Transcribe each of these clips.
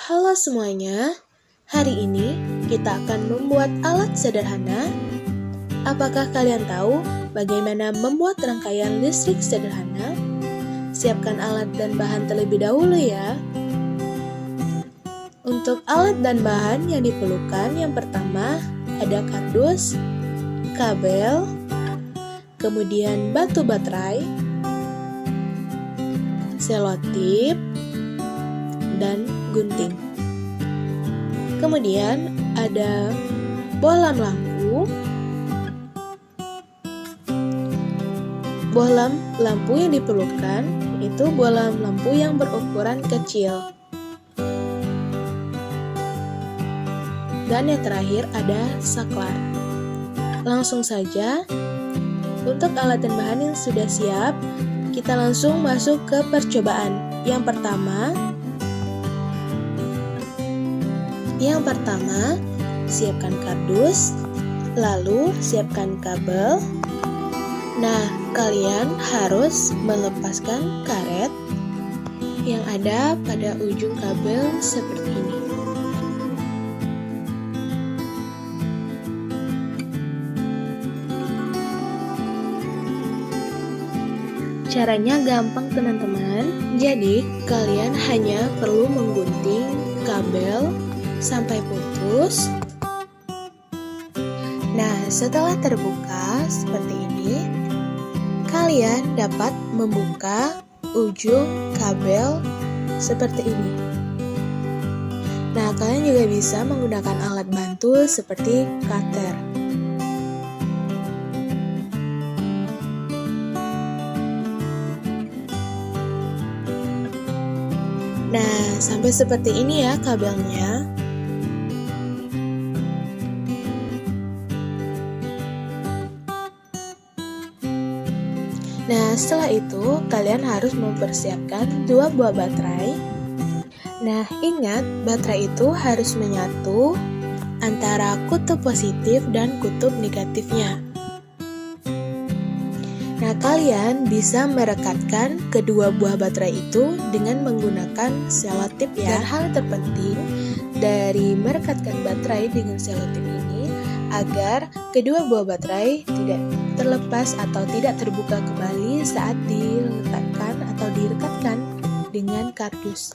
Halo semuanya, hari ini kita akan membuat alat sederhana. Apakah kalian tahu bagaimana membuat rangkaian listrik sederhana? Siapkan alat dan bahan terlebih dahulu ya. Untuk alat dan bahan yang diperlukan, yang pertama ada kardus, kabel, kemudian batu baterai, selotip, dan gunting. Kemudian ada bohlam lampu. Bohlam lampu yang diperlukan itu bohlam lampu yang berukuran kecil. Dan yang terakhir ada saklar. Langsung saja, untuk alat dan bahan yang sudah siap, kita langsung masuk ke percobaan. Yang pertama, siapkan kardus, lalu siapkan kabel. Nah, kalian harus melepaskan karet yang ada pada ujung kabel seperti ini. Caranya gampang teman-teman, jadi kalian hanya perlu menggunting kabel sampai putus. Nah, setelah terbuka seperti ini, kalian dapat membuka ujung kabel seperti ini. Nah, kalian juga bisa menggunakan alat bantu seperti cutter. Nah, sampai seperti ini ya kabelnya. Nah, setelah itu kalian harus mempersiapkan 2 buah baterai. Nah, ingat baterai itu harus menyatu antara kutub positif dan kutub negatifnya. Nah, kalian bisa merekatkan kedua buah baterai itu dengan menggunakan selotip ya. Dan hal terpenting dari merekatkan baterai dengan selotip ini agar kedua buah baterai tidak terlepas atau tidak terbuka kembali saat diletakkan atau direkatkan dengan kardus.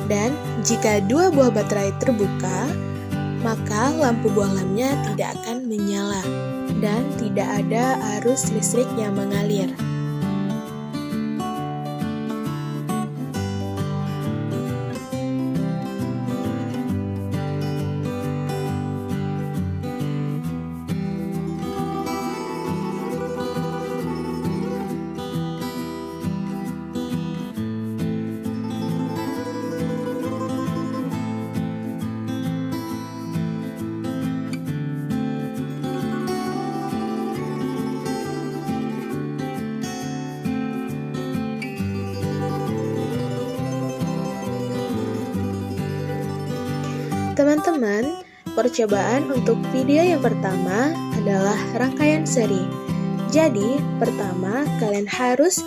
Dan jika dua buah baterai terbuka, maka lampu bohlamnya tidak akan menyala dan tidak ada arus listrik yang mengalir. Teman-teman, percobaan untuk video yang pertama adalah rangkaian seri. Jadi, pertama kalian harus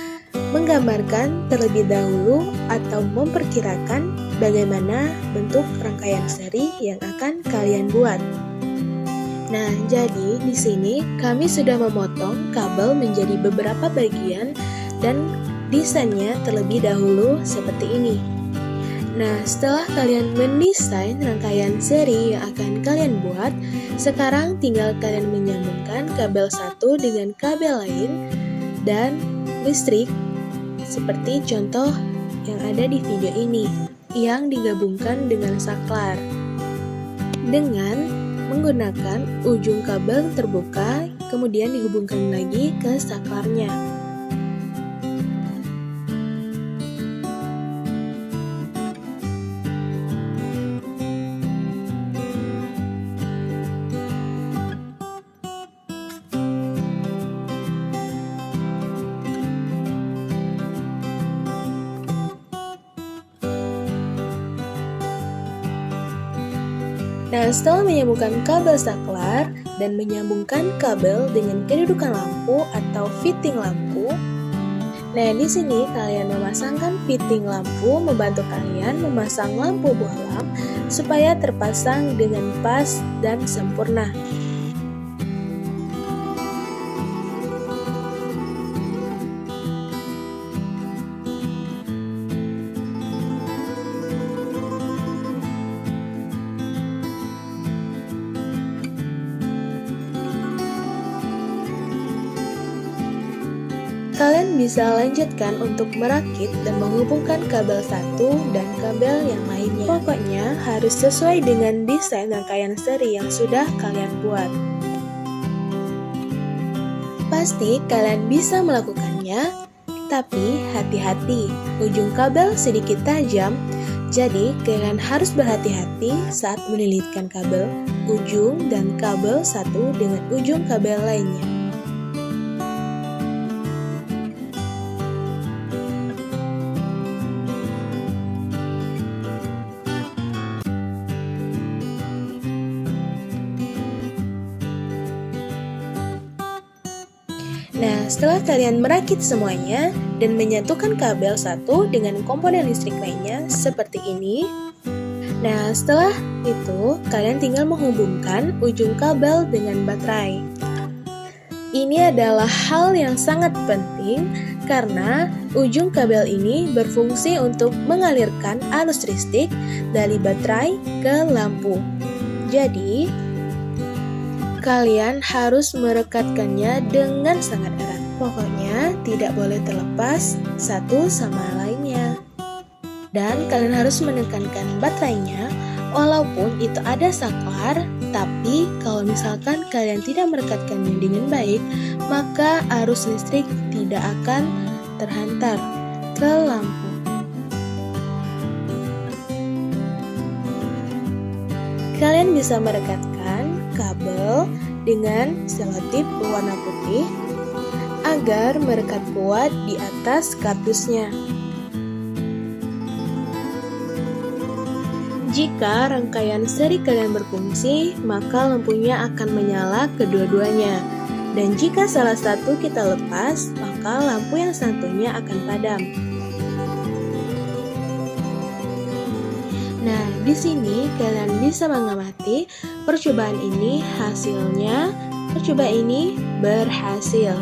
menggambarkan terlebih dahulu atau memperkirakan bagaimana bentuk rangkaian seri yang akan kalian buat. Nah, jadi di sini kami sudah memotong kabel menjadi beberapa bagian dan desainnya terlebih dahulu seperti ini. Nah, setelah kalian mendesain rangkaian seri yang akan kalian buat, sekarang tinggal kalian menyambungkan kabel satu dengan kabel lain dan listrik seperti contoh yang ada di video ini yang digabungkan dengan saklar dengan menggunakan ujung kabel terbuka kemudian dihubungkan lagi ke saklarnya. Nah, setelah menyambungkan kabel saklar dan menyambungkan kabel dengan kedudukan lampu atau fitting lampu, Nah, di sini kalian memasangkan fitting lampu membantu kalian memasang lampu bohlam supaya terpasang dengan pas dan sempurna. Kalian bisa lanjutkan untuk merakit dan menghubungkan kabel satu dan kabel yang lainnya. Pokoknya harus sesuai dengan desain rangkaian seri yang sudah kalian buat. Pasti kalian bisa melakukannya, tapi hati-hati, ujung kabel sedikit tajam, jadi kalian harus berhati-hati saat melilitkan kabel ujung dan kabel satu dengan ujung kabel lainnya. Nah, setelah kalian merakit semuanya dan menyatukan kabel satu dengan komponen listrik lainnya seperti ini. Nah, setelah itu kalian tinggal menghubungkan ujung kabel dengan baterai. Ini adalah hal yang sangat penting karena ujung kabel ini berfungsi untuk mengalirkan arus listrik dari baterai ke lampu. Jadi, kalian harus merekatkannya dengan sangat erat. Pokoknya tidak boleh terlepas satu sama lainnya. Dan kalian harus menekankan baterainya, walaupun itu ada saklar, tapi kalau misalkan kalian tidak merekatkannya dengan baik, maka arus listrik tidak akan terhantar ke lampu. Kalian bisa merekatkan kabel dengan selotip berwarna putih agar merekat kuat di atas kardusnya. Jika rangkaian seri kalian berfungsi, maka lampunya akan menyala kedua-duanya. Dan jika salah satu kita lepas, maka lampu yang satunya akan padam. Nah, di sini kalian bisa mengamati percobaan ini percobaan ini berhasil.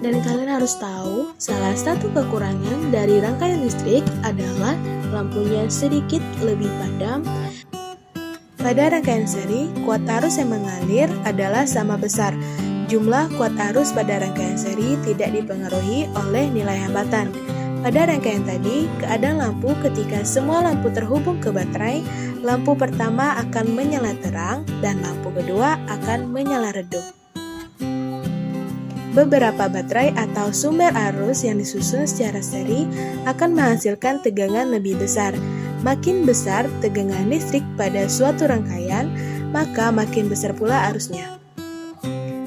Dan kalian harus tahu, salah satu kekurangan dari rangkaian listrik adalah lampunya sedikit lebih padam. Pada rangkaian seri, kuat arus yang mengalir adalah sama besar. Jumlah kuat arus pada rangkaian seri tidak dipengaruhi oleh nilai hambatan. Pada rangkaian tadi, keadaan lampu ketika semua lampu terhubung ke baterai, lampu pertama akan menyala terang dan lampu kedua akan menyala redup. Beberapa baterai atau sumber arus yang disusun secara seri akan menghasilkan tegangan lebih besar. Makin besar tegangan listrik pada suatu rangkaian, maka makin besar pula arusnya.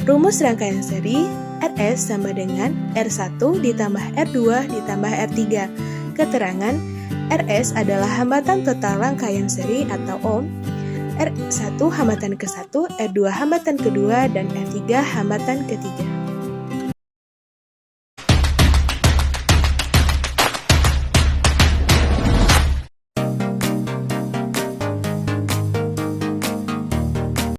Rumus rangkaian seri Rs sama dengan R1 ditambah R2 ditambah R3. Keterangan Rs adalah hambatan total rangkaian seri atau ohm, R1 hambatan ke-1, R2 hambatan kedua, dan R3 hambatan ketiga.